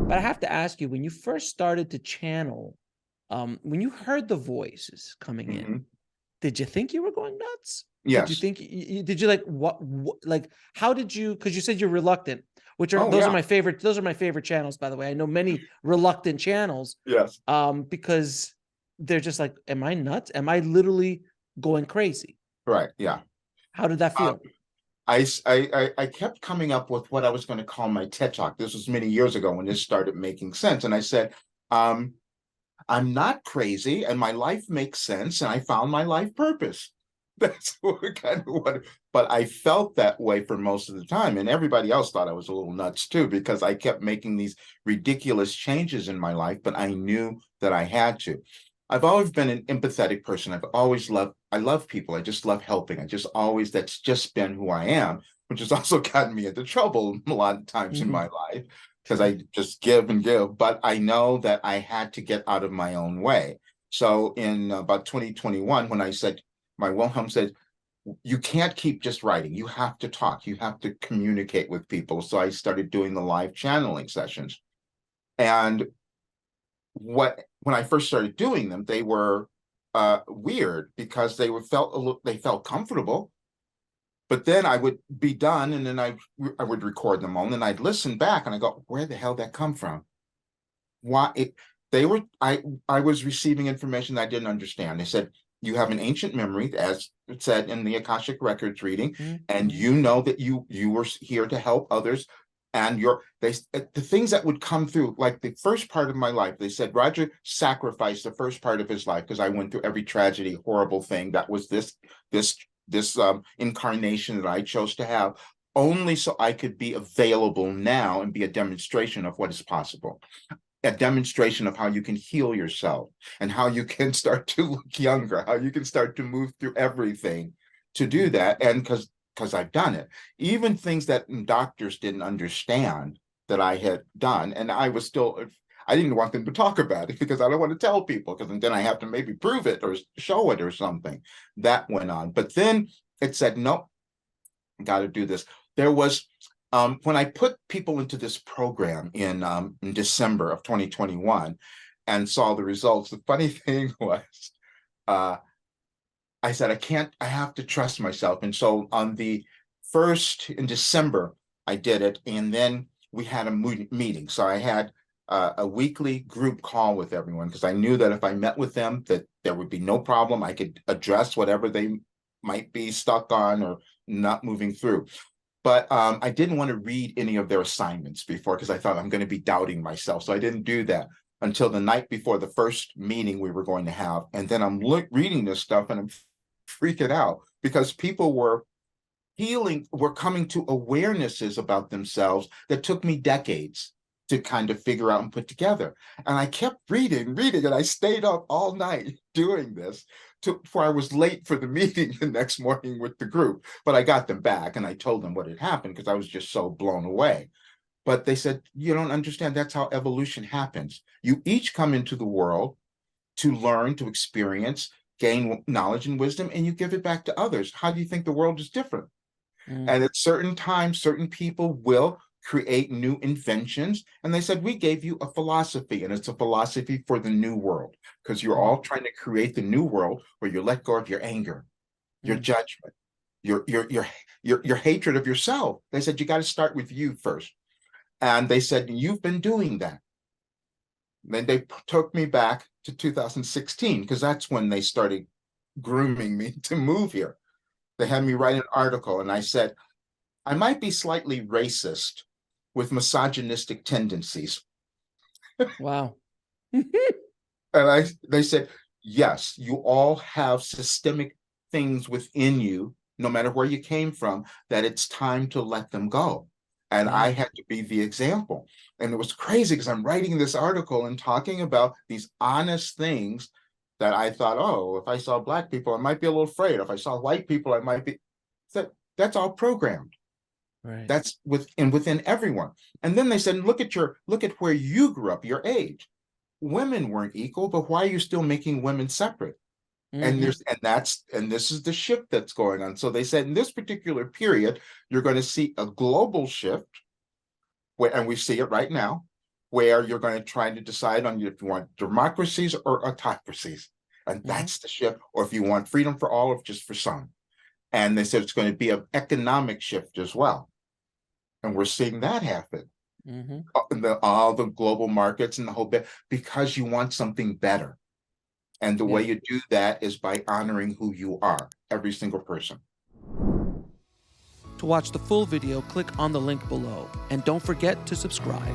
But I have to ask you, when you first started to channel, when you heard the voices coming in, Mhm. did you think you were going nuts? Did you Yes. think did you like what like how did you, because you said you're reluctant, which are Oh, those are yeah. my favorite channels, by the way. I know many reluctant channels, Yes. because they're just like, am I nuts? Am I literally going crazy? Right. Yeah. How did that Um, feel? I kept coming up with what I was going to call my TED Talk. This was many years ago when this started making sense. And I said, um, I'm not crazy and my life makes sense and I found my life purpose. That's what, but I felt that way for most of the time. And everybody else thought I was a little nuts too, because I kept making these ridiculous changes in my life, but I knew that I had to. I've always been an empathetic person. I love people. I just love helping. That's just been who I am, which has also gotten me into trouble a lot of times in my life because I just give and give. But I know that I had to get out of my own way. So in about 2021, when I said, my Wilhelm said, you can't keep just writing. You have to talk. You have to communicate with people. So I started doing the live channeling sessions. And when I first started doing them, they were weird because they felt comfortable. But then I would be done, and then I would record them all, and then I'd listen back, and I go, where the hell did that come from? Why it? They were I was receiving information that I didn't understand. They said you have an ancient memory, as it said in the Akashic Records reading, and Mhm. you know that you were here to help others, and the things that would come through, like the first part of my life, they said Roger sacrificed the first part of his life because I went through every tragedy, horrible thing that was this incarnation that I chose to have, only so I could be available now and be a demonstration of what is possible, a demonstration of how you can heal yourself and how you can start to look younger, how you can start to move through everything to do that. And because I've done it, even things that doctors didn't understand that I had done, and I didn't want them to talk about it because I don't want to tell people because then I have to maybe prove it or show it or something. That went on, but then it said, nope, got to do this. There was when I put people into this program in December of 2021 and saw the results. The funny thing was, uh, I said, I have to trust myself. And so on the first in December, I did it. And then we had a meeting. So I had a weekly group call with everyone because I knew that if I met with them, that there would be no problem. I could address whatever they might be stuck on or not moving through. But I didn't want to read any of their assignments before because I thought I'm going to be doubting myself. So I didn't do that until the night before the first meeting we were going to have. And then I'm reading this stuff and I'm freaking out because people were coming to awarenesses about themselves that took me decades to kind of figure out and put together. And I kept reading, and I stayed up all night doing this before I was late for the meeting the next morning with the group. But I got them back and I told them what had happened because I was just so blown away. But they said, you don't understand. That's how evolution happens. You each come into the world to learn, to experience, gain knowledge and wisdom, and you give it back to others. How do you think the world is different? Mm. And at certain times, certain people will create new inventions. And they said, we gave you a philosophy, and it's a philosophy for the new world, because you're Mm. all trying to create the new world where you let go of your anger, your Mm. judgment, your hatred of yourself. They said, you got to start with you first. And they said, you've been doing that. Then they took me back to 2016, because that's when they started grooming me to move here. They had me write an article, and I said, I might be slightly racist with misogynistic tendencies. Wow. And they said, yes, you all have systemic things within you, no matter where you came from, that it's time to let them go. And I Yeah. had to be the example. And it was crazy because I'm writing this article and talking about these honest things that I thought, oh, if I saw Black people, I might be a little afraid. If I saw white people, I might be. That's all programmed. Right. That's within everyone. And then they said, look at where you grew up, your age. Women weren't equal, but why are you still making women separate? And Hmm. this is the shift that's going on. So they said in this particular period, you're going to see a global shift, and we see it right now, where you're going to try to decide on if you want democracies or autocracies. And that's the shift, or if you want freedom for all or just for some. And they said it's going to be an economic shift as well. And we're seeing that happen. All the global markets and the whole bit, because you want something better. And the way you do that is by honoring who you are, every single person. To watch the full video, click on the link below. And don't forget to subscribe.